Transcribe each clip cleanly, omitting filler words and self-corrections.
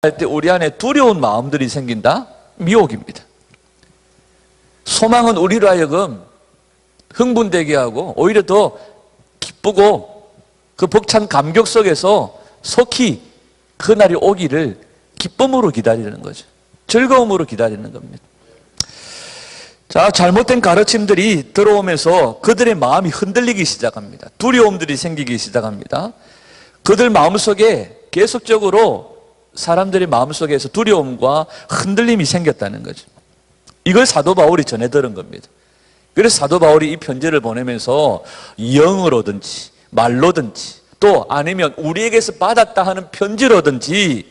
할 때 우리 안에 두려운 마음들이 생긴다? 미혹입니다. 소망은 우리로 하여금 흥분되게 하고 오히려 더 기쁘고 그 벅찬 감격 속에서 속히 그날이 오기를 기쁨으로 기다리는 거죠. 즐거움으로 기다리는 겁니다. 자, 잘못된 가르침들이 들어오면서 그들의 마음이 흔들리기 시작합니다. 두려움들이 생기기 시작합니다. 그들 마음속에 계속적으로 사람들의 마음속에서 두려움과 흔들림이 생겼다는 거죠. 이걸 사도 바울이 전해 들은 겁니다. 그래서 사도 바울이 이 편지를 보내면서 영어로든지 말로든지 또 아니면 우리에게서 받았다 하는 편지로든지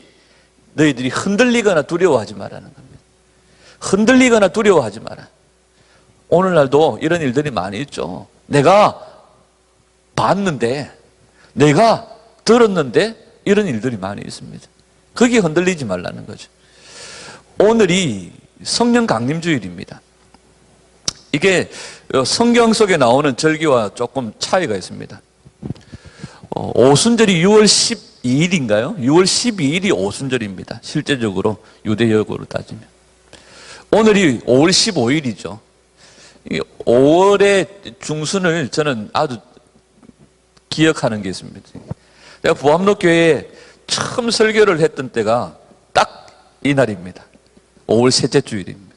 너희들이 흔들리거나 두려워하지 말라는 겁니다. 흔들리거나 두려워하지 마라. 오늘날도 이런 일들이 많이 있죠. 내가 봤는데, 내가 들었는데 이런 일들이 많이 있습니다. 거기에 흔들리지 말라는 거죠. 오늘이 성령 강림주일입니다. 이게 성경 속에 나오는 절기와 조금 차이가 있습니다. 오순절이 6월 12일인가요? 6월 12일이 오순절입니다. 실제적으로 유대역으로 따지면. 오늘이 5월 15일이죠. 5월의 중순을 저는 아주 기억하는 게 있습니다. 제가 부암로교회에 처음 설교를 했던 때가 딱 이 날입니다. 5월 셋째 주일입니다.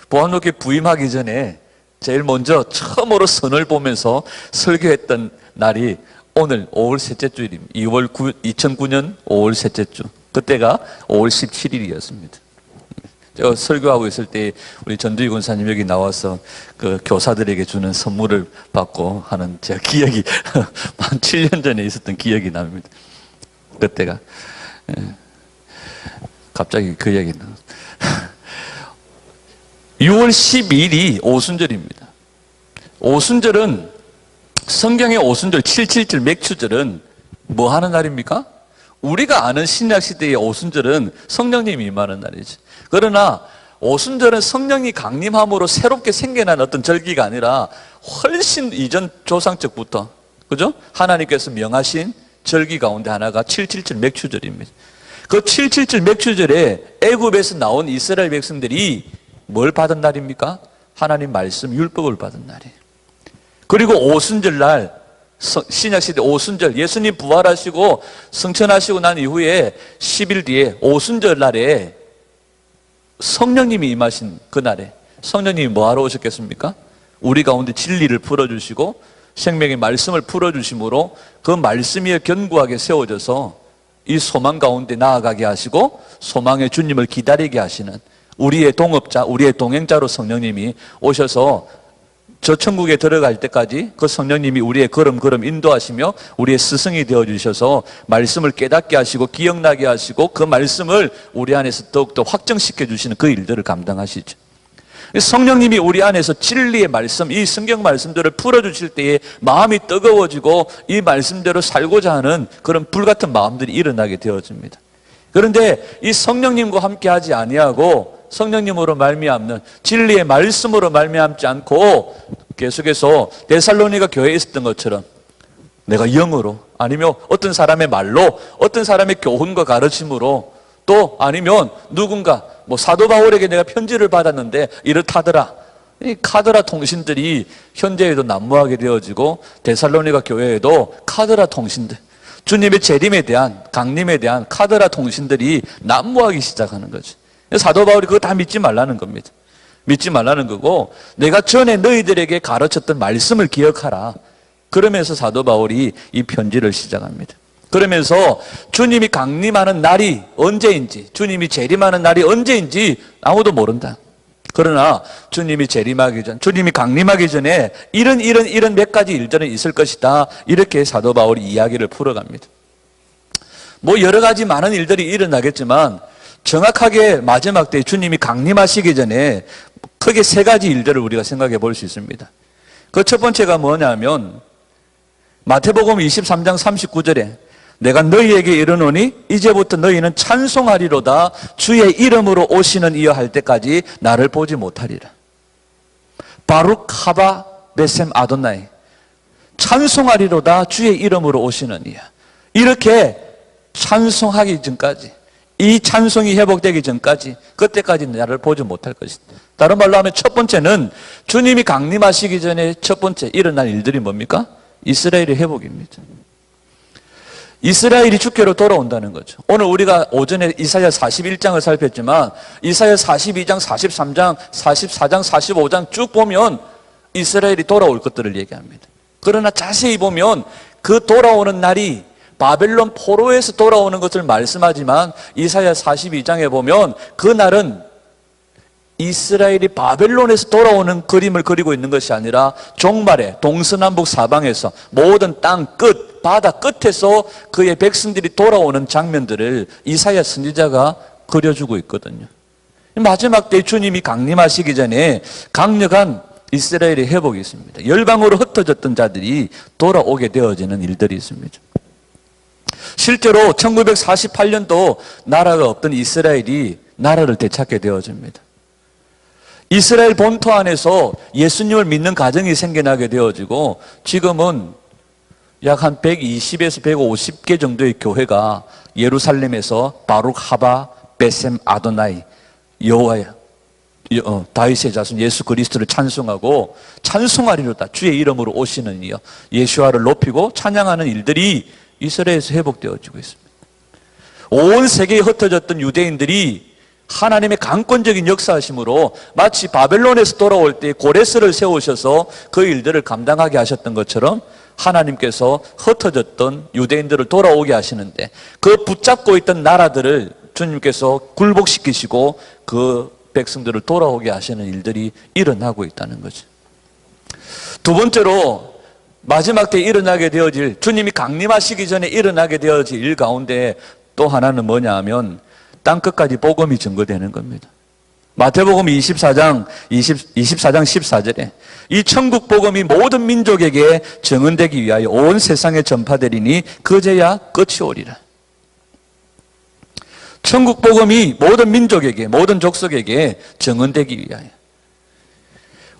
부암로교회 부임하기 전에 제일 먼저 처음으로 선을 보면서 설교했던 날이 오늘 5월 셋째 주일입니다. 2009년 5월 셋째 주. 그때가 5월 17일이었습니다. 제가 설교하고 있을 때 우리 전두희 권사님 여기 나와서 그 교사들에게 주는 선물을 받고 하는 제가 기억이 한 7년 전에 있었던 기억이 납니다. 그때가 갑자기 그 얘기 나. 6월 12일이 오순절입니다. 오순절은 성경의 오순절 777 맥추절은 뭐 하는 날입니까? 우리가 아는 신약시대의 오순절은 성령님이 임하는 날이죠. 그러나 오순절은 성령이 강림함으로 새롭게 생겨난 어떤 절기가 아니라 훨씬 이전 조상적부터, 그죠? 하나님께서 명하신 절기 가운데 하나가 777 맥추절입니다. 그 777 맥추절에 애굽에서 나온 이스라엘 백성들이 뭘 받은 날입니까? 하나님 말씀 율법을 받은 날이에요. 그리고 오순절 날, 신약시대 오순절, 예수님 부활하시고 승천하시고 난 이후에 10일 뒤에 오순절 날에 성령님이 임하신 그날에 성령님이 뭐하러 오셨겠습니까? 우리 가운데 진리를 풀어주시고 생명의 말씀을 풀어주심으로 그 말씀 위에 견고하게 세워져서 이 소망 가운데 나아가게 하시고 소망의 주님을 기다리게 하시는 우리의 동업자, 우리의 동행자로 성령님이 오셔서 저 천국에 들어갈 때까지 그 성령님이 우리의 걸음걸음 인도하시며 우리의 스승이 되어주셔서 말씀을 깨닫게 하시고 기억나게 하시고 그 말씀을 우리 안에서 더욱더 확정시켜 주시는 그 일들을 감당하시죠. 성령님이 우리 안에서 진리의 말씀, 이 성경 말씀들을 풀어주실 때에 마음이 뜨거워지고 이 말씀대로 살고자 하는 그런 불같은 마음들이 일어나게 되어집니다. 그런데 이 성령님과 함께 하지 아니하고 성령님으로 말미암는 진리의 말씀으로 말미암지 않고 계속해서 데살로니가 교회에 있었던 것처럼 내가 영어로 아니면 어떤 사람의 말로 어떤 사람의 교훈과 가르침으로 또 아니면 누군가 뭐 사도 바울에게 내가 편지를 받았는데 이렇다더라. 이 카드라 통신들이 현재에도 난무하게 되어지고 데살로니가 교회에도 카드라 통신들, 주님의 재림에 대한 강림에 대한 카드라 통신들이 난무하기 시작하는 거죠. 사도 바울이 그거 다 믿지 말라는 겁니다. 믿지 말라는 거고 내가 전에 너희들에게 가르쳤던 말씀을 기억하라. 그러면서 사도 바울이 이 편지를 시작합니다. 그러면서 주님이 강림하는 날이 언제인지, 주님이 재림하는 날이 언제인지 아무도 모른다. 그러나 주님이 재림하기 전, 주님이 강림하기 전에 이런 몇 가지 일들은 있을 것이다. 이렇게 사도 바울이 이야기를 풀어갑니다. 뭐 여러 가지 많은 일들이 일어나겠지만 정확하게 마지막 때 주님이 강림하시기 전에 크게 세 가지 일들을 우리가 생각해 볼 수 있습니다. 그 첫 번째가 뭐냐면 마태복음 23장 39절에 내가 너희에게 이르노니 이제부터 너희는 찬송하리로다 주의 이름으로 오시는 이여 할 때까지 나를 보지 못하리라. 바룩 하바 베셈 아도나이, 찬송하리로다 주의 이름으로 오시는 이여. 이렇게 찬송하기 전까지 이 찬송이 회복되기 전까지, 그때까지 나를 보지 못할 것이다. 다른 말로 하면 첫 번째는 주님이 강림하시기 전에 첫 번째 일어날 일들이 뭡니까? 이스라엘의 회복입니다. 이스라엘이 주께로 돌아온다는 거죠. 오늘 우리가 오전에 이사야 41장을 살폈지만 이사야 42장, 43장, 44장, 45장 쭉 보면 이스라엘이 돌아올 것들을 얘기합니다. 그러나 자세히 보면 그 돌아오는 날이 바벨론 포로에서 돌아오는 것을 말씀하지만 이사야 42장에 보면 그 날은 이스라엘이 바벨론에서 돌아오는 그림을 그리고 있는 것이 아니라 종말에 동서남북 사방에서 모든 땅 끝, 바다 끝에서 그의 백성들이 돌아오는 장면들을 이사야 선지자가 그려주고 있거든요. 마지막 때 주님이 강림하시기 전에 강력한 이스라엘의 회복이 있습니다. 열방으로 흩어졌던 자들이 돌아오게 되어지는 일들이 있습니다. 실제로 1948년도 나라가 없던 이스라엘이 나라를 되찾게 되어집니다. 이스라엘 본토 안에서 예수님을 믿는 가정이 생겨나게 되어지고 지금은 약 한 120에서 150개 정도의 교회가 예루살렘에서 바룩 하바 베셈 아도나이 여호와의 다윗의 자손 예수 그리스도를 찬송하고 찬송하리로다 주의 이름으로 오시는 이여 예수와를 높이고 찬양하는 일들이 이스라엘에서 회복되어지고 있습니다. 온 세계에 흩어졌던 유대인들이 하나님의 강권적인 역사하심으로 마치 바벨론에서 돌아올 때 고레스를 세우셔서 그 일들을 감당하게 하셨던 것처럼 하나님께서 흩어졌던 유대인들을 돌아오게 하시는데 그 붙잡고 있던 나라들을 주님께서 굴복시키시고 그 백성들을 돌아오게 하시는 일들이 일어나고 있다는 거죠. 두 번째로 마지막 때 일어나게 되어질 주님이 강림하시기 전에 일어나게 되어질 일 가운데 또 하나는 뭐냐 하면 땅끝까지 복음이 증거되는 겁니다. 마태복음 24장 14절에 이 천국 복음이 모든 민족에게 증언되기 위하여 온 세상에 전파되리니 그제야 끝이 오리라. 천국 복음이 모든 민족에게 모든 족속에게 증언되기 위하여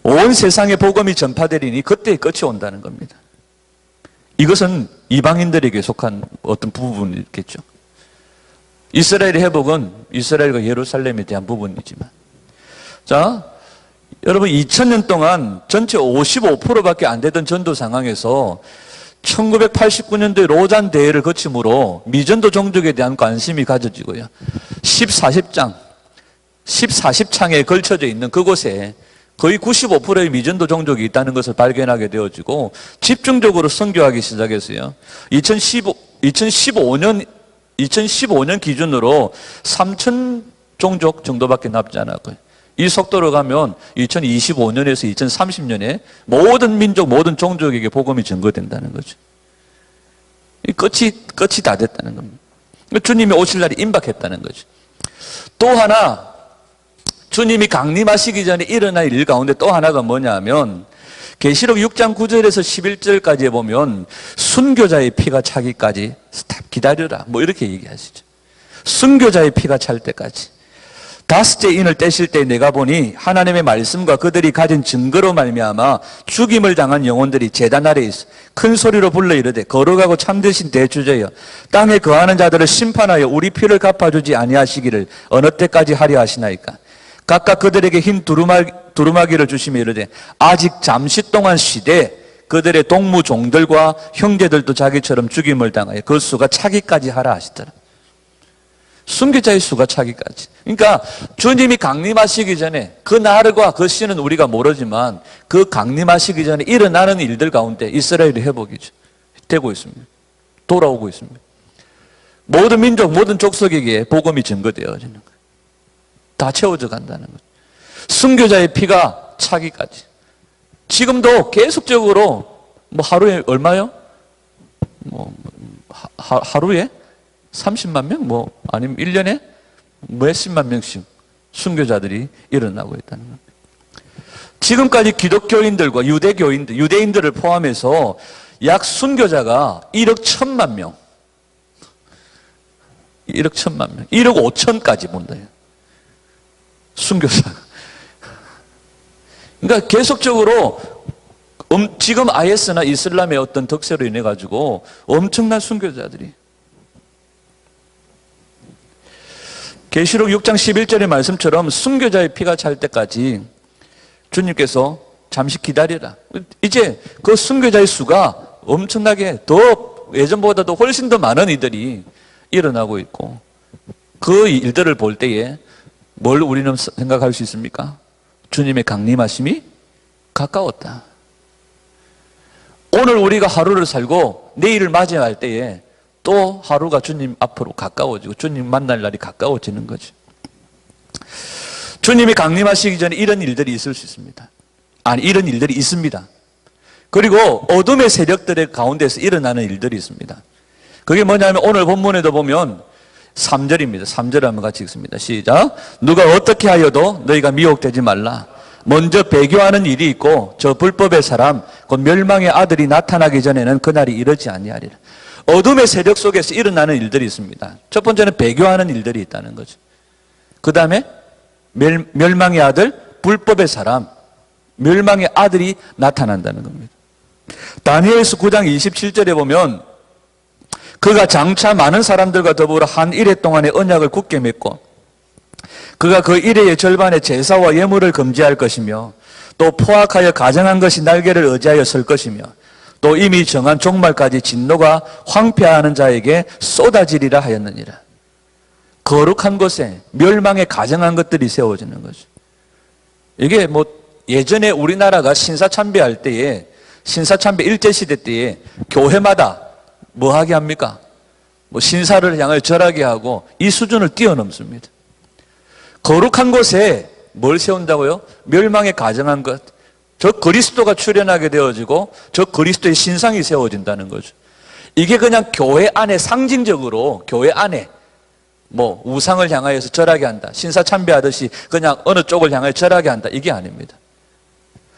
온 세상에 복음이 전파되리니 그때의 끝이 온다는 겁니다. 이것은 이방인들에게 속한 어떤 부분이겠죠. 이스라엘의 회복은 이스라엘과 예루살렘에 대한 부분이지만 자, 여러분 2000년 동안 전체 55%밖에 안 되던 전도 상황에서 1989년도에 로잔 대회를 거침으로 미전도 종족에 대한 관심이 가져지고요. 14창에 걸쳐져 있는 그곳에 거의 95%의 미전도 종족이 있다는 것을 발견하게 되어지고 집중적으로 선교하기 시작했어요. 2015년 기준으로 3천 종족 정도밖에 남지 않았고요. 이 속도로 가면 2025년에서 2030년에 모든 민족, 모든 종족에게 복음이 증거된다는 거죠. 끝이 다 됐다는 겁니다. 주님이 오실 날이 임박했다는 거죠. 또 하나, 주님이 강림하시기 전에 일어날 일 가운데 또 하나가 뭐냐 하면 계시록 6장 9절에서 11절까지에 보면 순교자의 피가 차기까지 스탑 기다려라 뭐 이렇게 얘기하시죠. 순교자의 피가 찰 때까지. 다섯째 인을 떼실 때 내가 보니 하나님의 말씀과 그들이 가진 증거로 말미암아 죽임을 당한 영혼들이 제단 아래에 있어 큰 소리로 불러 이르되 거룩하고 참되신 대주제여 땅에 거하는 자들을 심판하여 우리 피를 갚아주지 아니하시기를 어느 때까지 하려 하시나이까. 각각 그들에게 흰 두루마기를 주시며 이르되 아직 잠시 동안 쉬되 그들의 동무 종들과 형제들도 자기처럼 죽임을 당하여 그 수가 차기까지 하라 하시더라. 순교자의 수가 차기까지. 그러니까 주님이 강림하시기 전에 그 날과 그 시는 우리가 모르지만 그 강림하시기 전에 일어나는 일들 가운데 이스라엘의 회복이죠. 되고 있습니다. 돌아오고 있습니다. 모든 민족, 모든 족속에게 복음이 증거되어지는 거예요. 다 채워져 간다는 거죠. 순교자의 피가 차기까지. 지금도 계속적으로 뭐 하루에 얼마요? 하루에 30만 명? 아니면 1년에 몇십만 명씩 순교자들이 일어나고 있다는 겁니다. 지금까지 기독교인들과 유대인들을 포함해서 약 순교자가 1억 1천만 명. 1억 1천만 명. 1억 5천까지 본다요. 순교자. 그러니까 계속적으로 지금 IS나 이슬람의 어떤 덕세로 인해 가지고 엄청난 순교자들이 계시록 6장 11절의 말씀처럼 순교자의 피가 찰 때까지 주님께서 잠시 기다리라. 이제 그 순교자의 수가 엄청나게 더 예전보다도 훨씬 더 많은 이들이 일어나고 있고, 그 일들을 볼 때에 뭘 우리는 생각할 수 있습니까? 주님의 강림하심이 가까웠다. 오늘 우리가 하루를 살고 내일을 맞이할 때에 또 하루가 주님 앞으로 가까워지고 주님 만날 날이 가까워지는 거죠. 주님이 강림하시기 전에 이런 일들이 있을 수 있습니다. 아니, 이런 일들이 있습니다. 그리고 어둠의 세력들의 가운데서 일어나는 일들이 있습니다. 그게 뭐냐면 오늘 본문에도 보면 3절입니다. 3절 한번 같이 읽습니다. 시작. 누가 어떻게 하여도 너희가 미혹되지 말라. 먼저 배교하는 일이 있고 저 불법의 사람 곧 멸망의 아들이 나타나기 전에는 그날이 이르지 아니하리라. 어둠의 세력 속에서 일어나는 일들이 있습니다. 첫 번째는 배교하는 일들이 있다는 거죠. 그 다음에 멸망의 아들, 불법의 사람, 멸망의 아들이 나타난다는 겁니다. 다니엘서 9장 27절에 보면 그가 장차 많은 사람들과 더불어 한 일해 동안의 언약을 굳게 맺고 그가 그 일해의 절반의 제사와 예물을 금지할 것이며 또 포악하여 가정한 것이 날개를 의지하여 설 것이며 또 이미 정한 종말까지 진노가 황폐하는 자에게 쏟아지리라 하였느니라. 거룩한 곳에 멸망에 가정한 것들이 세워지는 거죠. 이게 뭐 예전에 우리나라가 신사참배할 때에 신사참배 일제시대 때에 교회마다 뭐 하게 합니까? 뭐 신사를 향하여 절하게 하고 이 수준을 뛰어넘습니다. 거룩한 곳에 뭘 세운다고요? 멸망에 가정한 것. 저 그리스도가 출현하게 되어지고 저 그리스도의 신상이 세워진다는 거죠. 이게 그냥 교회 안에 상징적으로 교회 안에 뭐 우상을 향하여서 절하게 한다. 신사 참배하듯이 그냥 어느 쪽을 향하여 절하게 한다. 이게 아닙니다.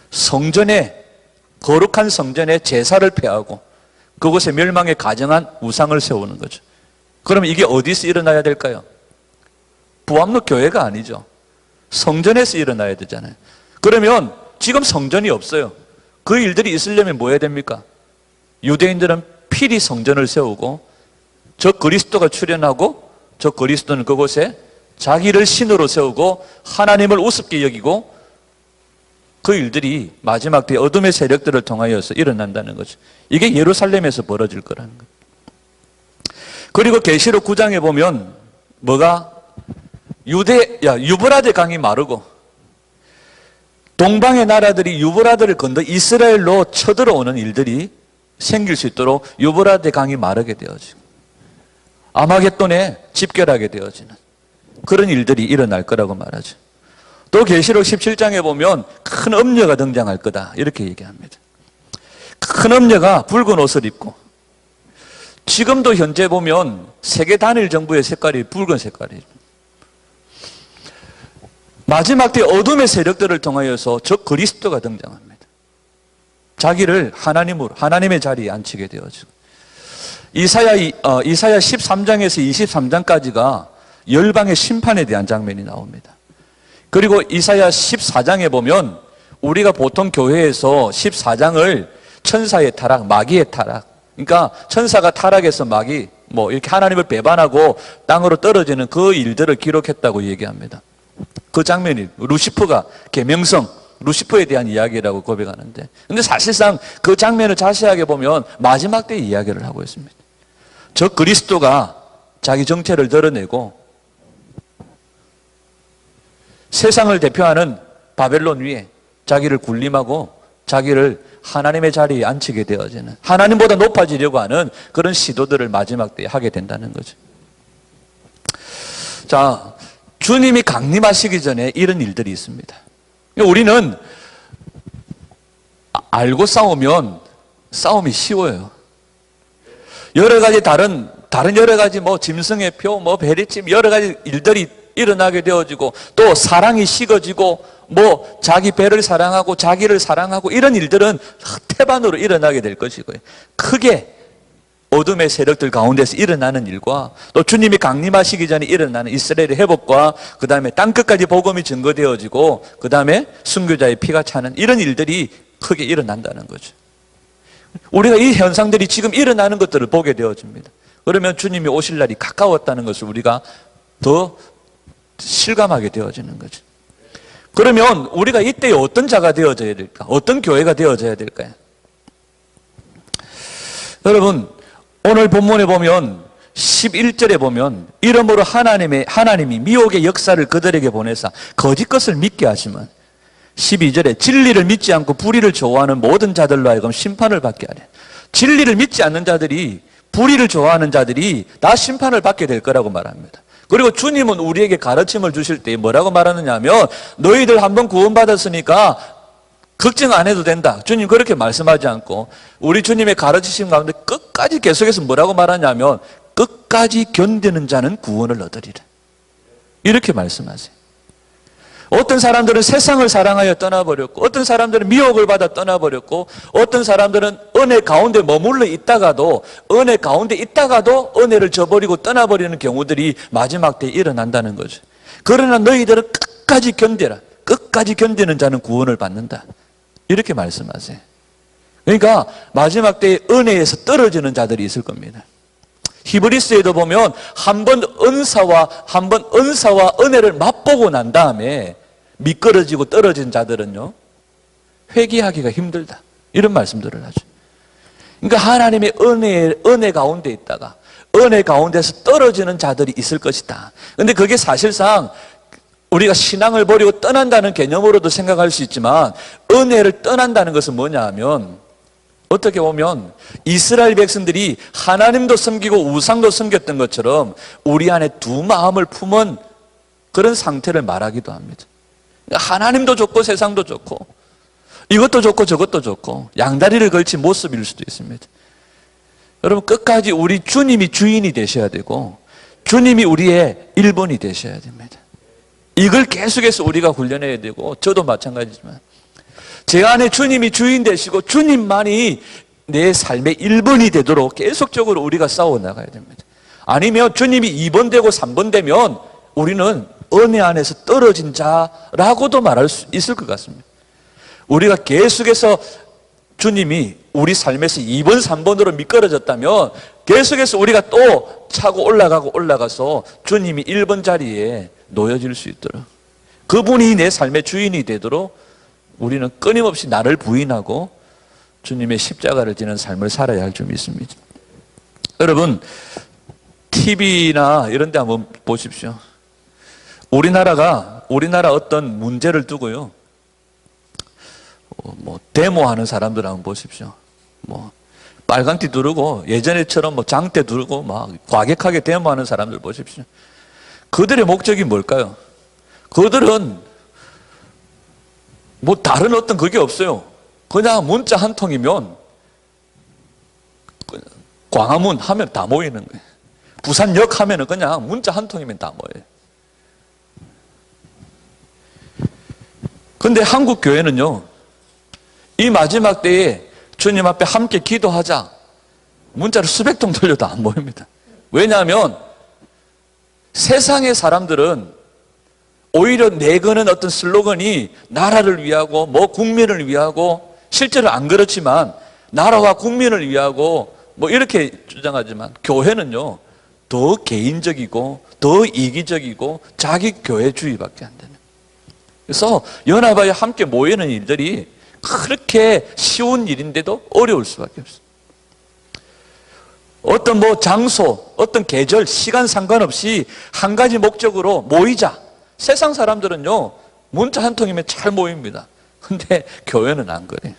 성전에 거룩한 성전에 제사를 폐하고 그곳에 멸망에 가정한 우상을 세우는 거죠. 그러면 이게 어디서 일어나야 될까요? 부암로 교회가 아니죠. 성전에서 일어나야 되잖아요. 그러면 지금 성전이 없어요. 그 일들이 있으려면 뭐 해야 됩니까? 유대인들은 필히 성전을 세우고 저 그리스도가 출현하고 저 그리스도는 그곳에 자기를 신으로 세우고 하나님을 우습게 여기고 그 일들이 마지막 때에 어둠의 세력들을 통하여서 일어난다는 거죠. 이게 예루살렘에서 벌어질 거라는 거예요. 그리고 계시록 9장에 보면 뭐가 유브라데 강이 마르고 동방의 나라들이 유브라데를 건너 이스라엘로 쳐들어오는 일들이 생길 수 있도록 유브라데 강이 마르게 되어지고 아마겟돈에 집결하게 되어지는 그런 일들이 일어날 거라고 말하죠. 또 계시록 17장에 보면 큰 엄녀가 등장할 거다 이렇게 얘기합니다. 큰 엄녀가 붉은 옷을 입고, 지금도 현재 보면 세계 단일 정부의 색깔이 붉은 색깔이에요. 마지막 때 어둠의 세력들을 통하여서 저 그리스도가 등장합니다. 자기를 하나님으로 하나님의 자리에 앉히게 되어지고, 이사야 13장에서 23장까지가 열방의 심판에 대한 장면이 나옵니다. 그리고 이사야 14장에 보면 우리가 보통 교회에서 14장을 천사의 타락, 마귀의 타락, 그러니까 천사가 타락해서 마귀 뭐 이렇게 하나님을 배반하고 땅으로 떨어지는 그 일들을 기록했다고 얘기합니다. 그 장면이 루시퍼가 계명성 루시퍼에 대한 이야기라고 고백하는데, 근데 사실상 그 장면을 자세하게 보면 마지막 때의 이야기를 하고 있습니다. 저 그리스도가 자기 정체를 드러내고 세상을 대표하는 바벨론 위에 자기를 군림하고 자기를 하나님의 자리에 앉히게 되어지는, 하나님보다 높아지려고 하는 그런 시도들을 마지막 때에 하게 된다는 거죠. 자, 주님이 강림하시기 전에 이런 일들이 있습니다. 우리는 알고 싸우면 싸움이 쉬워요. 여러 가지 다른 여러 가지 뭐 짐승의 표, 뭐 베리찜 여러 가지 일들이 일어나게 되어지고, 또 사랑이 식어지고 뭐 자기 배를 사랑하고 자기를 사랑하고 이런 일들은 태반으로 일어나게 될 것이고요. 크게 어둠의 세력들 가운데서 일어나는 일과 또 주님이 강림하시기 전에 일어나는 이스라엘의 회복과 그 다음에 땅끝까지 복음이 증거되어지고 그 다음에 순교자의 피가 차는 이런 일들이 크게 일어난다는 거죠. 우리가 이 현상들이 지금 일어나는 것들을 보게 되어집니다. 그러면 주님이 오실 날이 가까웠다는 것을 우리가 더 실감하게 되어지는 거죠. 그러면 우리가 이때 어떤 자가 되어져야 될까? 어떤 교회가 되어져야 될까요? 여러분, 오늘 본문에 보면 11절에 보면 이러므로 하나님이 미혹의 역사를 그들에게 보내사 거짓 것을 믿게 하시면 12절에 진리를 믿지 않고 불의를 좋아하는 모든 자들로 하여금 심판을 받게 하래. 진리를 믿지 않는 자들이, 불의를 좋아하는 자들이 다 심판을 받게 될 거라고 말합니다. 그리고 주님은 우리에게 가르침을 주실 때 뭐라고 말하느냐 하면 너희들 한번 구원받았으니까 걱정 안 해도 된다. 주님 그렇게 말씀하지 않고 우리 주님의 가르치심 가운데 끝까지 계속해서 뭐라고 말하냐면 끝까지 견디는 자는 구원을 얻으리라. 이렇게 말씀하세요. 어떤 사람들은 세상을 사랑하여 떠나버렸고 어떤 사람들은 미혹을 받아 떠나버렸고 어떤 사람들은 은혜 가운데 머물러 있다가도 은혜를 저버리고 떠나버리는 경우들이 마지막 때에 일어난다는 거죠. 그러나 너희들은 끝까지 견뎌라. 끝까지 견디는 자는 구원을 받는다. 이렇게 말씀하세요. 그러니까 마지막 때에 은혜에서 떨어지는 자들이 있을 겁니다. 히브리스에도 보면 한 번 은사와 은혜를 맛보고 난 다음에 미끄러지고 떨어진 자들은요 회개하기가 힘들다 이런 말씀들을 하죠. 그러니까 하나님의 은혜 가운데 있다가 은혜 가운데서 떨어지는 자들이 있을 것이다. 그런데 그게 사실상 우리가 신앙을 버리고 떠난다는 개념으로도 생각할 수 있지만 은혜를 떠난다는 것은 뭐냐 하면 어떻게 보면 이스라엘 백성들이 하나님도 섬기고 우상도 섬겼던 것처럼 우리 안에 두 마음을 품은 그런 상태를 말하기도 합니다. 하나님도 좋고 세상도 좋고 이것도 좋고 저것도 좋고 양다리를 걸친 모습일 수도 있습니다. 여러분 끝까지 우리 주님이 주인이 되셔야 되고 주님이 우리의 1번이 되셔야 됩니다. 이걸 계속해서 우리가 훈련해야 되고 저도 마찬가지지만 제 안에 주님이 주인 되시고 주님만이 내 삶의 1번이 되도록 계속적으로 우리가 싸워 나가야 됩니다. 아니면 주님이 2번 되고 3번 되면 우리는 은혜 안에서 떨어진 자라고도 말할 수 있을 것 같습니다. 우리가 계속해서 주님이 우리 삶에서 2번, 3번으로 미끄러졌다면 계속해서 우리가 또 차고 올라가서 주님이 1번 자리에 놓여질 수 있도록 그분이 내 삶의 주인이 되도록 우리는 끊임없이 나를 부인하고 주님의 십자가를 지는 삶을 살아야 할 줄 믿습니다. 여러분 TV나 이런 데 한번 보십시오. 우리나라 어떤 문제를 두고요 데모하는 사람들 한번 보십시오. 빨간띠 두르고 예전에처럼 장대 두르고 막 과격하게 데모하는 사람들 보십시오. 그들의 목적이 뭘까요? 그들은 다른 어떤 그게 없어요. 그냥 문자 한 통이면 광화문 하면 다 모이는 거예요. 부산역 하면은 그냥 문자 한 통이면 다 모여요. 근데 한국 교회는요, 이 마지막 때에 주님 앞에 함께 기도하자. 문자를 수백 통 돌려도 안 모입니다. 왜냐하면 세상의 사람들은 오히려 내거는 어떤 슬로건이 나라를 위하고 국민을 위하고 실제로 안 그렇지만 나라와 국민을 위하고 이렇게 주장하지만 교회는요 더 개인적이고 더 이기적이고 자기 교회주의밖에 안 되는. 그래서 연합하여 함께 모이는 일들이 그렇게 쉬운 일인데도 어려울 수밖에 없어요. 어떤 장소, 어떤 계절, 시간 상관없이 한 가지 목적으로 모이자. 세상 사람들은요 문자 한 통이면 잘 모입니다. 근데 교회는 안 그래요.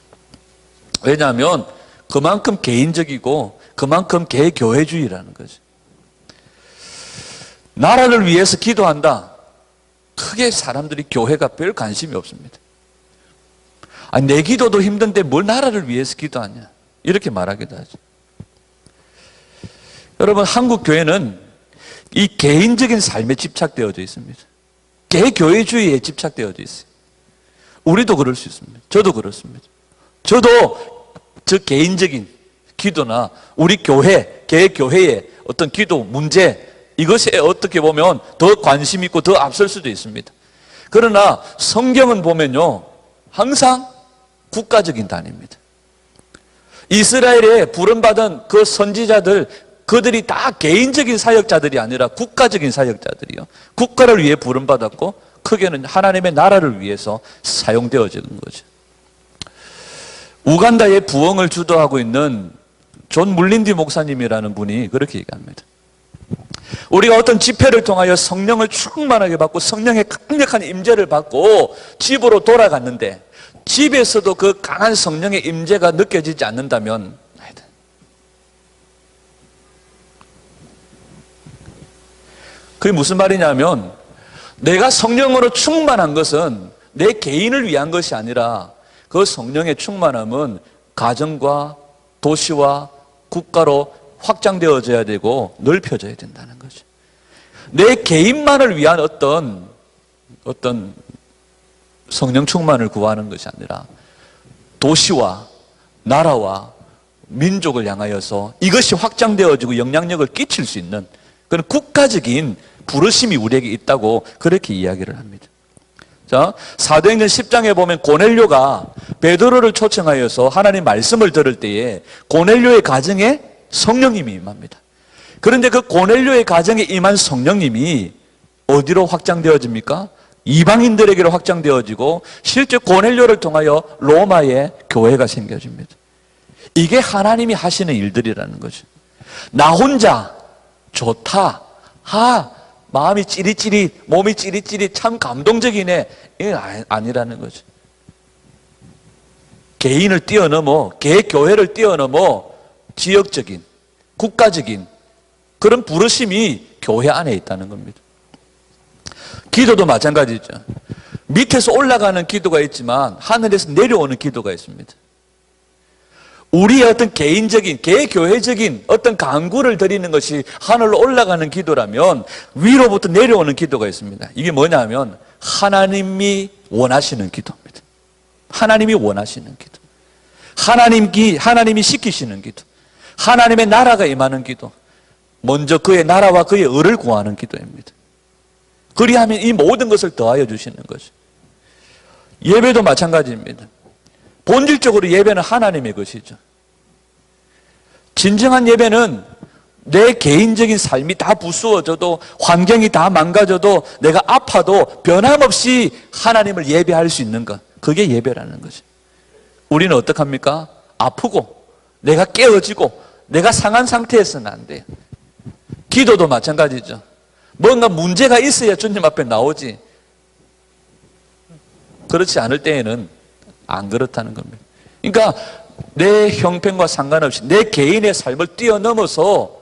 왜냐하면 그만큼 개인적이고 그만큼 개교회주의라는 거죠. 나라를 위해서 기도한다. 크게 사람들이 교회가 별 관심이 없습니다. 내 기도도 힘든데 뭘 나라를 위해서 기도하냐 이렇게 말하기도 하죠. 여러분 한국 교회는 이 개인적인 삶에 집착되어져 있습니다. 개교회주의에 집착되어져 있어요. 우리도 그럴 수 있습니다. 저도 그렇습니다. 저도 저 개인적인 기도나 우리 교회, 개교회의 어떤 기도 문제 이것에 어떻게 보면 더 관심 있고 더 앞설 수도 있습니다. 그러나 성경은 보면요 항상 국가적인 단위입니다. 이스라엘에 부름받은 그 선지자들 그들이 다 개인적인 사역자들이 아니라 국가적인 사역자들이요. 국가를 위해 부름받았고 크게는 하나님의 나라를 위해서 사용되어지는 거죠. 우간다의 부흥을 주도하고 있는 존 물린디 목사님이라는 분이 그렇게 얘기합니다. 우리가 어떤 집회를 통하여 성령을 충만하게 받고 성령의 강력한 임재를 받고 집으로 돌아갔는데 집에서도 그 강한 성령의 임재가 느껴지지 않는다면 그게 무슨 말이냐면 내가 성령으로 충만한 것은 내 개인을 위한 것이 아니라 그 성령의 충만함은 가정과 도시와 국가로 확장되어져야 되고 넓혀져야 된다는 거죠. 내 개인만을 위한 어떤 성령 충만을 구하는 것이 아니라 도시와 나라와 민족을 향하여서 이것이 확장되어지고 영향력을 끼칠 수 있는 그런 국가적인 부르심이 우리에게 있다고 그렇게 이야기를 합니다. 자, 사도행전 10장에 보면 고넬료가 베드로를 초청하여서 하나님 말씀을 들을 때에 고넬료의 가정에 성령님이 임합니다. 그런데 그 고넬료의 가정에 임한 성령님이 어디로 확장되어집니까? 이방인들에게로 확장되어지고 실제 고넬료를 통하여 로마의 교회가 생겨집니다. 이게 하나님이 하시는 일들이라는 거죠. 나 혼자 좋다, 마음이 찌릿찌릿, 몸이 찌릿찌릿, 참 감동적이네, 이게 아니라는 거죠. 개인을 뛰어넘어, 개교회를 뛰어넘어 지역적인, 국가적인 그런 부르심이 교회 안에 있다는 겁니다. 기도도 마찬가지죠. 밑에서 올라가는 기도가 있지만 하늘에서 내려오는 기도가 있습니다. 우리의 어떤 개인적인, 개교회적인 어떤 간구를 드리는 것이 하늘로 올라가는 기도라면 위로부터 내려오는 기도가 있습니다. 이게 뭐냐면 하나님이 원하시는 기도입니다. 하나님이 원하시는 기도. 하나님이 시키시는 기도. 하나님의 나라가 임하는 기도. 먼저 그의 나라와 그의 의를 구하는 기도입니다. 그리하면 이 모든 것을 더하여 주시는 거죠. 예배도 마찬가지입니다. 본질적으로 예배는 하나님의 것이죠. 진정한 예배는 내 개인적인 삶이 다 부수어져도 환경이 다 망가져도 내가 아파도 변함없이 하나님을 예배할 수 있는 것, 그게 예배라는 거죠. 우리는 어떡합니까? 아프고 내가 깨어지고 내가 상한 상태에서는 안 돼요. 기도도 마찬가지죠. 뭔가 문제가 있어야 주님 앞에 나오지. 그렇지 않을 때에는 안 그렇다는 겁니다. 그러니까 내 형편과 상관없이 내 개인의 삶을 뛰어넘어서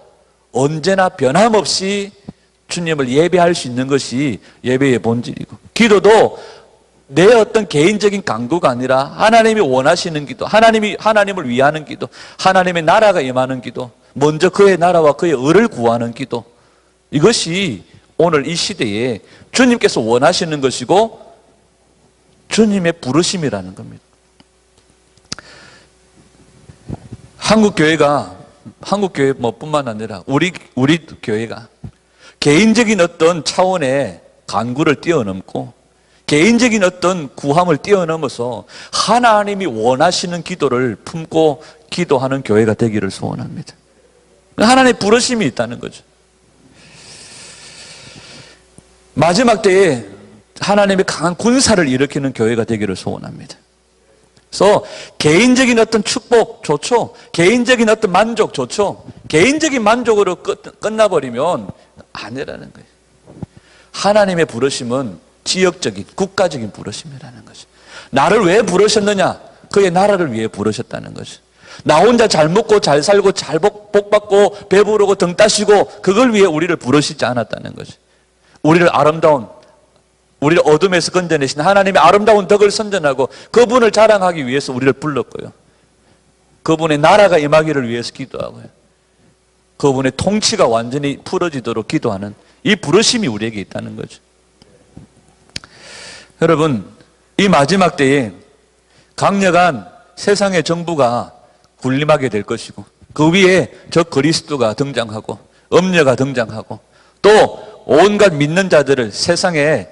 언제나 변함없이 주님을 예배할 수 있는 것이 예배의 본질이고, 기도도 내 어떤 개인적인 간구가 아니라 하나님이 원하시는 기도, 하나님을 위하는 기도, 하나님의 나라가 임하는 기도, 먼저 그의 나라와 그의 의를 구하는 기도, 이것이 오늘 이 시대에 주님께서 원하시는 것이고 주님의 부르심이라는 겁니다. 한국교회 뿐만 아니라 우리 교회가 개인적인 어떤 차원의 간구를 뛰어넘고 개인적인 어떤 구함을 뛰어넘어서 하나님이 원하시는 기도를 품고 기도하는 교회가 되기를 소원합니다. 하나님의 부르심이 있다는 거죠. 마지막 때에 하나님의 강한 군사를 일으키는 교회가 되기를 소원합니다. 그래서 개인적인 어떤 축복 좋죠. 개인적인 어떤 만족 좋죠. 개인적인 만족으로 끝나버리면 아니라는 거예요. 하나님의 부르심은 지역적인, 국가적인 부르심이라는 거죠. 나를 왜 부르셨느냐? 그의 나라를 위해 부르셨다는 거죠. 나 혼자 잘 먹고 잘 살고 잘 복받고 배부르고 등 따시고 그걸 위해 우리를 부르시지 않았다는 거죠. 우리를 어둠에서 건져내신 하나님의 아름다운 덕을 선전하고 그분을 자랑하기 위해서 우리를 불렀고요. 그분의 나라가 임하기를 위해서 기도하고요. 그분의 통치가 완전히 풀어지도록 기도하는 이 부르심이 우리에게 있다는 거죠. 여러분, 이 마지막 때에 강력한 세상의 정부가 군림하게 될 것이고 그 위에 저 그리스도가 등장하고 음녀가 등장하고 또 온갖 믿는 자들을 세상에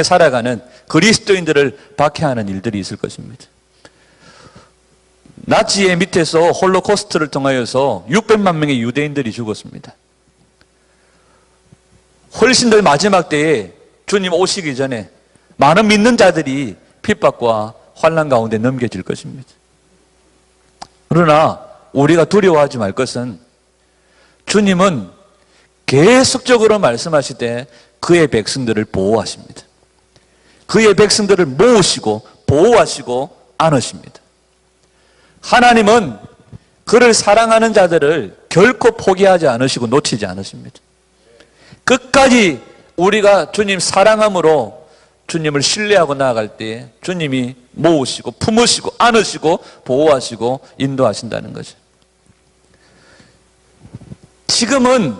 살아가는 그리스도인들을 박해하는 일들이 있을 것입니다. 나치의 밑에서 홀로코스트를 통하여서 600만 명의 유대인들이 죽었습니다. 훨씬 더 마지막 때에 주님 오시기 전에 많은 믿는 자들이 핍박과 환난 가운데 넘겨질 것입니다. 그러나 우리가 두려워하지 말 것은 주님은 계속적으로 말씀하시되 그의 백성들을 보호하십니다. 그의 백성들을 모으시고 보호하시고 안으십니다. 하나님은 그를 사랑하는 자들을 결코 포기하지 않으시고 놓치지 않으십니다. 끝까지 우리가 주님 사랑함으로 주님을 신뢰하고 나아갈 때 주님이 모으시고 품으시고 안으시고 보호하시고 인도하신다는 거죠. 지금은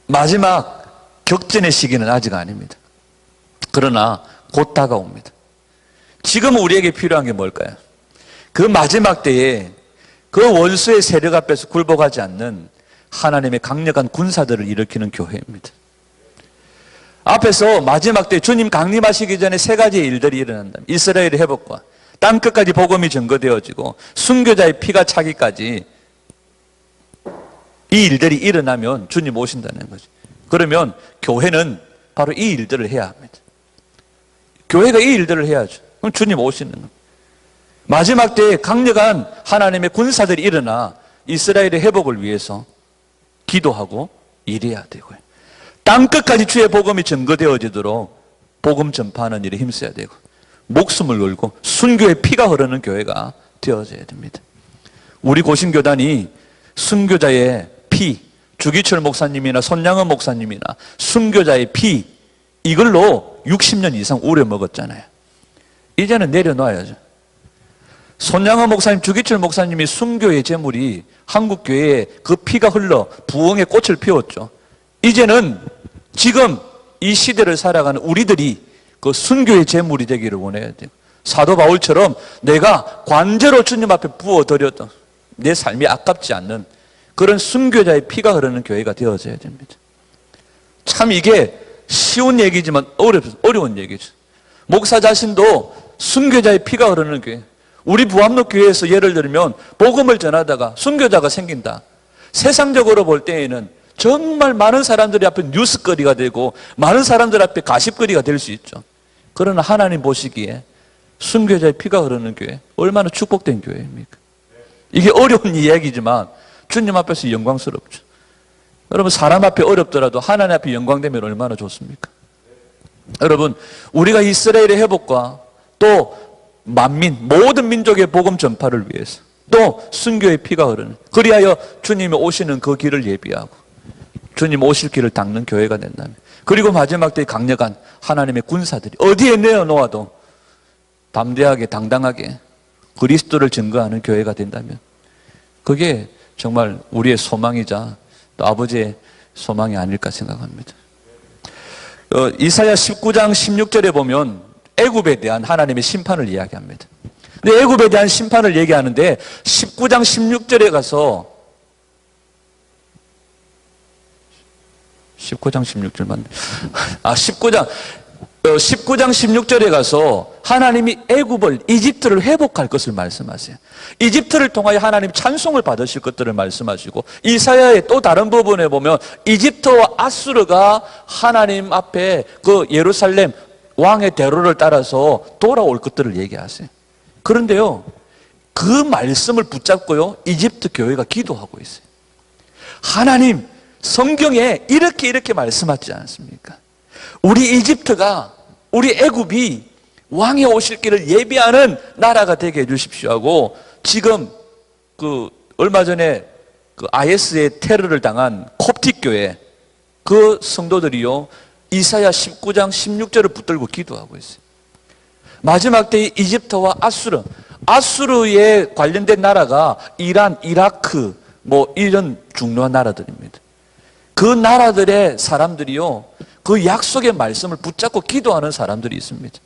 마지막 격전의 시기는 아직 아닙니다. 그러나 곧 다가옵니다. 지금 우리에게 필요한 게 뭘까요? 그 마지막 때에 그 원수의 세력 앞에서 굴복하지 않는 하나님의 강력한 군사들을 일으키는 교회입니다. 앞에서 마지막 때 주님 강림하시기 전에 세 가지의 일들이 일어난다. 이스라엘의 회복과 땅 끝까지 복음이 증거되어지고 순교자의 피가 차기까지 이 일들이 일어나면 주님 오신다는 거죠. 그러면 교회는 바로 이 일들을 해야 합니다. 교회가 이 일들을 해야죠. 그럼 주님 오시는 겁니다. 마지막 때에 강력한 하나님의 군사들이 일어나 이스라엘의 회복을 위해서 기도하고 일해야 되고요. 땅 끝까지 주의 복음이 증거되어지도록 복음 전파하는 일에 힘써야 되고 목숨을 걸고 순교의 피가 흐르는 교회가 되어져야 됩니다. 우리 고신교단이 순교자의 피, 주기철 목사님이나 손양은 목사님이나 순교자의 피 이걸로 60년 이상 우려먹었잖아요. 이제는 내려놔야죠. 손양은 목사님, 주기철 목사님이 순교의 제물이 한국교회에 그 피가 흘러 부흥의 꽃을 피웠죠. 이제는 지금 이 시대를 살아가는 우리들이 그 순교의 제물이 되기를 원해야 돼요. 사도 바울처럼 내가 관제로 주님 앞에 부어드렸던 내 삶이 아깝지 않는 그런 순교자의 피가 흐르는 교회가 되어져야 됩니다. 참 이게 쉬운 얘기지만 어려운 얘기죠. 목사 자신도 순교자의 피가 흐르는 교회. 우리 부암로 교회에서 예를 들면 복음을 전하다가 순교자가 생긴다. 세상적으로 볼 때에는 정말 많은 사람들이 앞에 뉴스거리가 되고 많은 사람들 앞에 가십거리가 될 수 있죠. 그러나 하나님 보시기에 순교자의 피가 흐르는 교회 얼마나 축복된 교회입니까? 이게 어려운 이야기지만 주님 앞에서 영광스럽죠. 여러분 사람 앞에 어렵더라도 하나님 앞에 영광되면 얼마나 좋습니까? 여러분 우리가 이스라엘의 회복과 또 만민 모든 민족의 복음 전파를 위해서 또 순교의 피가 흐르는 그리하여 주님이 오시는 그 길을 예비하고 주님 오실 길을 닦는 교회가 된다면 그리고 마지막 때 강력한 하나님의 군사들이 어디에 내어놓아도 담대하게 당당하게 그리스도를 증거하는 교회가 된다면 그게 정말 우리의 소망이자 또 아버지의 소망이 아닐까 생각합니다. 이사야 19장 16절에 보면 애굽에 대한 하나님의 심판을 이야기합니다. 근데 애굽에 대한 심판을 얘기하는데 19장 16절에 가서 19장 16절 맞네. 19장 16절에 가서 하나님이 애굽을 이집트를 회복할 것을 말씀하세요. 이집트를 통하여 하나님 찬송을 받으실 것들을 말씀하시고 이사야의 또 다른 부분에 보면 이집트와 아수르가 하나님 앞에 그 예루살렘 왕의 대로를 따라서 돌아올 것들을 얘기하세요. 그런데요 그 말씀을 붙잡고요 이집트 교회가 기도하고 있어요. 하나님 성경에 이렇게 말씀하지 않습니까? 우리 이집트가 우리 애굽이 왕이 오실 길을 예비하는 나라가 되게 해주십시오 하고 지금 얼마 전에 IS의 테러를 당한 콥틱 교회 그 성도들이요 이사야 19장 16절을 붙들고 기도하고 있어요. 마지막 때에 이집트와 아수르에 관련된 나라가 이란, 이라크 뭐 이런 중요한 나라들입니다. 그 나라들의 사람들이요 그 약속의 말씀을 붙잡고 기도하는 사람들이 있습니다.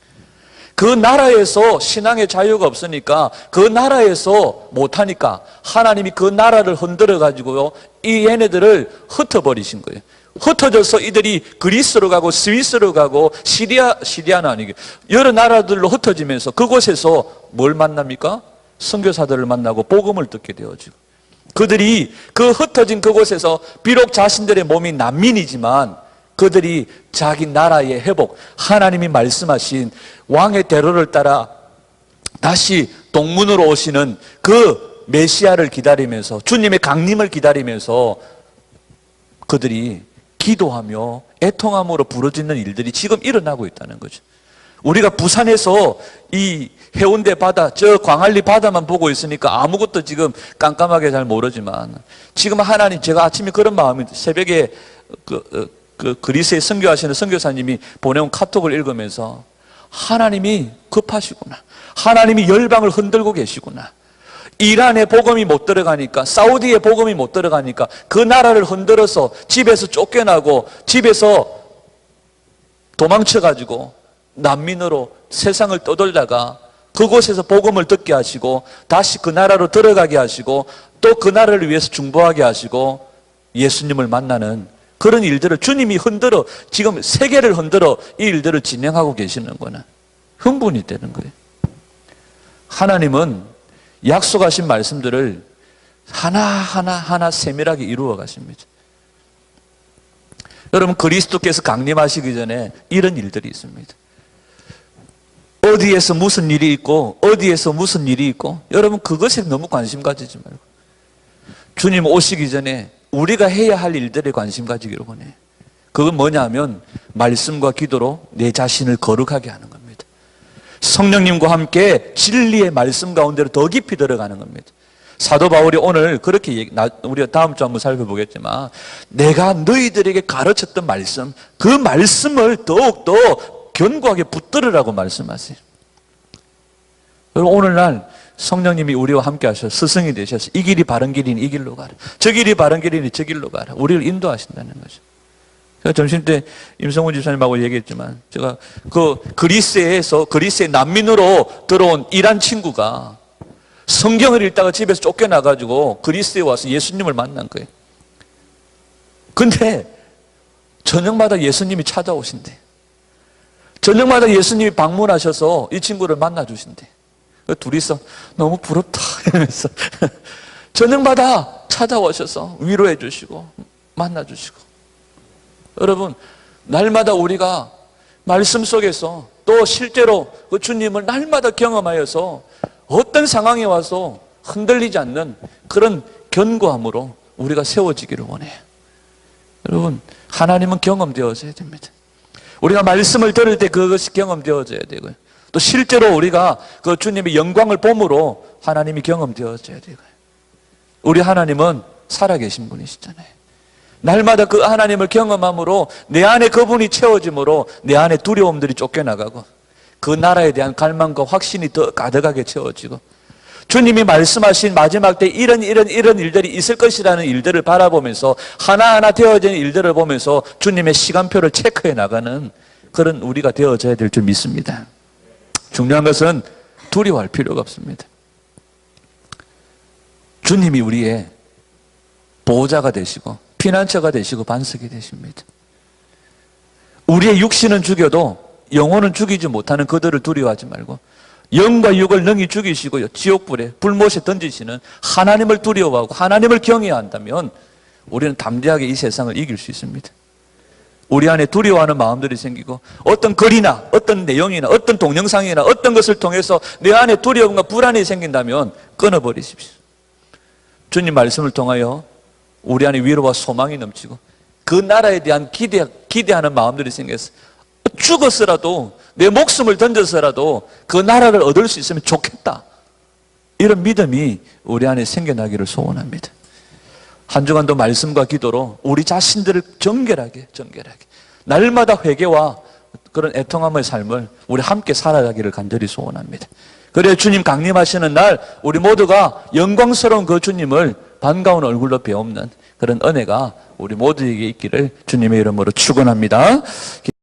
그 나라에서 신앙의 자유가 없으니까 그 나라에서 못하니까 하나님이 그 나라를 흔들어 가지고요 이 얘네들을 흩어버리신 거예요. 흩어져서 이들이 그리스로 가고 스위스로 가고 시리아는 아니고 여러 나라들로 흩어지면서 그곳에서 뭘 만납니까? 선교사들을 만나고 복음을 듣게 되어지고, 그들이 그 흩어진 그곳에서 비록 자신들의 몸이 난민이지만 그들이 자기 나라의 회복, 하나님이 말씀하신 왕의 대로를 따라 다시 동문으로 오시는 그 메시아를 기다리면서, 주님의 강림을 기다리면서 그들이 기도하며 애통함으로 부르짖는 일들이 지금 일어나고 있다는 거죠. 우리가 부산에서 이 해운대 바다, 저 광안리 바다만 보고 있으니까 아무것도 지금 깜깜하게 잘 모르지만, 지금 하나님, 제가 아침에 그런 마음이, 새벽에 그리스에 선교하시는 선교사님이 보내온 카톡을 읽으면서 하나님이 급하시구나, 하나님이 열방을 흔들고 계시구나, 이란에 복음이 못 들어가니까, 사우디에 복음이 못 들어가니까 그 나라를 흔들어서 집에서 쫓겨나고 집에서 도망쳐가지고 난민으로 세상을 떠돌다가 그곳에서 복음을 듣게 하시고 다시 그 나라로 들어가게 하시고 또 그 나라를 위해서 중보하게 하시고 예수님을 만나는 그런 일들을 주님이 흔들어, 지금 세계를 흔들어 이 일들을 진행하고 계시는 거는 흥분이 되는 거예요. 하나님은 약속하신 말씀들을 하나하나 세밀하게 이루어 가십니다. 여러분, 그리스도께서 강림하시기 전에 이런 일들이 있습니다. 어디에서 무슨 일이 있고 어디에서 무슨 일이 있고, 여러분 그것에 너무 관심 가지지 말고 주님 오시기 전에 우리가 해야 할 일들에 관심 가지기를 원해요. 그건 뭐냐면 말씀과 기도로 내 자신을 거룩하게 하는 겁니다. 성령님과 함께 진리의 말씀 가운데로 더 깊이 들어가는 겁니다. 사도 바울이 오늘 그렇게 우리가 다음 주 한번 살펴보겠지만, 내가 너희들에게 가르쳤던 말씀, 그 말씀을 더욱더 견고하게 붙들으라고 말씀하세요. 여러분, 오늘날 성령님이 우리와 함께 하셔서 스승이 되셔서 이 길이 바른 길이니 이 길로 가라, 저 길이 바른 길이니 저 길로 가라, 우리를 인도하신다는 거죠. 제가 점심때 임성훈 집사님하고 얘기했지만, 제가 그리스의 난민으로 들어온 이란 친구가 성경을 읽다가 집에서 쫓겨나가지고 그리스에 와서 예수님을 만난 거예요. 근데 저녁마다 예수님이 찾아오신대. 저녁마다 예수님이 방문하셔서 이 친구를 만나주신대. 둘이서 너무 부럽다 이러면서 저녁마다 찾아오셔서 위로해 주시고 만나주시고. 여러분, 날마다 우리가 말씀 속에서 또 실제로 그 주님을 날마다 경험하여서 어떤 상황에 와서 흔들리지 않는 그런 견고함으로 우리가 세워지기를 원해요. 여러분, 하나님은 경험되어져야 됩니다. 우리가 말씀을 들을 때 그것이 경험되어져야 되고요. 또 실제로 우리가 그 주님의 영광을 봄으로 하나님이 경험되어져야 되고요. 우리 하나님은 살아계신 분이시잖아요. 날마다 그 하나님을 경험함으로 내 안에 그분이 채워짐으로 내 안에 두려움들이 쫓겨나가고 그 나라에 대한 갈망과 확신이 더 가득하게 채워지고, 주님이 말씀하신 마지막 때 이런 일들이 있을 것이라는 일들을 바라보면서 하나하나 되어지는 일들을 보면서 주님의 시간표를 체크해 나가는 그런 우리가 되어져야 될 줄 믿습니다. 중요한 것은 두려워할 필요가 없습니다. 주님이 우리의 보호자가 되시고 피난처가 되시고 반석이 되십니다. 우리의 육신은 죽여도 영혼은 죽이지 못하는 그들을 두려워하지 말고 영과 육을 능히 죽이시고요, 지옥불에 불못에 던지시는 하나님을 두려워하고 하나님을 경외해야 한다면 우리는 담대하게 이 세상을 이길 수 있습니다. 우리 안에 두려워하는 마음들이 생기고 어떤 글이나 어떤 내용이나 어떤 동영상이나 어떤 것을 통해서 내 안에 두려움과 불안이 생긴다면 끊어버리십시오. 주님 말씀을 통하여 우리 안에 위로와 소망이 넘치고 그 나라에 대한 기대하는 마음들이 생겨서 죽었으라도 내 목숨을 던져서라도 그 나라를 얻을 수 있으면 좋겠다, 이런 믿음이 우리 안에 생겨나기를 소원합니다. 한 주간도 말씀과 기도로 우리 자신들을 정결하게 날마다 회개와 그런 애통함의 삶을 우리 함께 살아가기를 간절히 소원합니다. 그래야 주님 강림하시는 날 우리 모두가 영광스러운 그 주님을 반가운 얼굴로 배움는 그런 은혜가 우리 모두에게 있기를 주님의 이름으로 축원합니다.